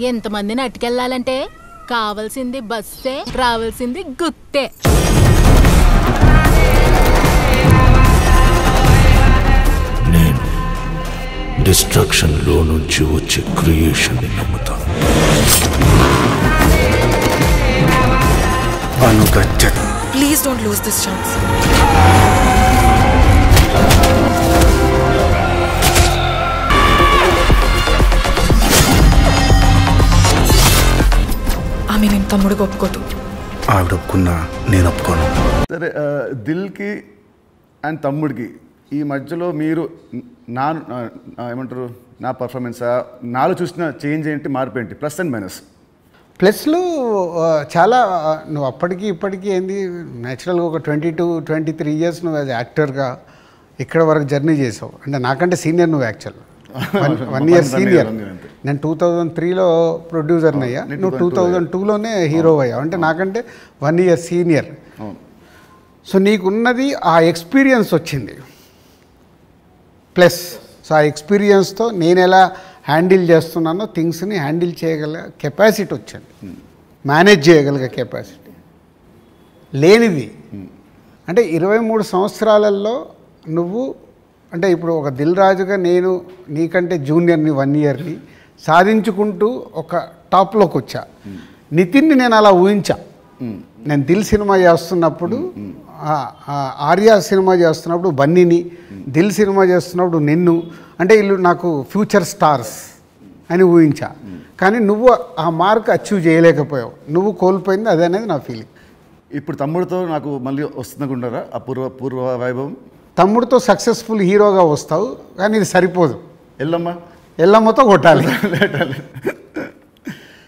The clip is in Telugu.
ఎంతమందిని అట్టుకెళ్ళాలంటే కావాల్సింది బస్సే, రావాల్సింది గుత్తే. నేను డిస్ట్రక్షన్ లో నుంచి వచ్చే క్రియేషన్ ని నమ్ముతాను. Please don't lose this chance. ఆమె నేను తమ్ముడికి ఒప్పుకోదు. ఆవిడ ఒప్పుకున్నా నేను ఒప్పుకోను. సరే, దిల్కి అండ్ తమ్ముడికి ఈ మధ్యలో మీరు ఏమంటారు, నా పర్ఫార్మెన్సా, నాలో చూసిన చేంజ్ ఏంటి, మార్పు ఏంటి, ప్లస్ అండ్ మైనస్? ప్లస్లు చాలా. నువ్వు అప్పటికి ఇప్పటికీ ఏంది, న్యాచురల్గా ఒక 22-23 ఇయర్స్ నువ్వు యాజ్ యాక్టర్గా ఇక్కడ వరకు జర్నీ చేసావు. అంటే నాకంటే సీనియర్ నువ్వు యాక్చువల్ 1 ఇయర్ సీనియర్. నేను 2003లో ప్రొడ్యూసర్ని అయ్యా, నువ్వు 2002లోనే హీరో అయ్యావు. అంటే నాకంటే 1 ఇయర్ సీనియర్. సో నీకున్నది ఆ ఎక్స్పీరియన్స్ వచ్చింది ప్లస్. సో ఆ ఎక్స్పీరియన్స్తో నేను ఎలా హ్యాండిల్ చేస్తున్నానో థింగ్స్ని హ్యాండిల్ చేయగల కెపాసిటీ వచ్చింది, మేనేజ్ చేయగలిగే కెపాసిటీ లేనిది. అంటే 23 సంవత్సరాలలో నువ్వు, అంటే ఇప్పుడు ఒక దిల్ రాజుగా నేను నీకంటే జూనియర్ని 1 ఇయర్ని సాధించుకుంటూ ఒక టాప్లోకి వచ్చా. నితిన్ని నేను అలా ఊహించా. నేను దిల్ సినిమా చేస్తున్నప్పుడు, ఆర్య సినిమా చేస్తున్నప్పుడు బన్నీని, దిల్ సినిమా చేస్తున్నప్పుడు నిన్ను, అంటే వీళ్ళు నాకు ఫ్యూచర్ స్టార్స్ అని ఊహించా. కానీ నువ్వు ఆ మార్క్ అచీవ్ చేయలేకపోయావు. నువ్వు కోల్పోయింది అదే అనేది నా ఫీలింగ్. ఇప్పుడు తమ్ముడితో నాకు మళ్ళీ వస్తుందనుకుంటారా ఆ పూర్వ వైభవం? తమ్ముడితో సక్సెస్ఫుల్ హీరోగా వస్తావు, కానీ ఇది సరిపోదు. ఎల్లమ్మ ఎల్లమ్మతో కొట్టాలి.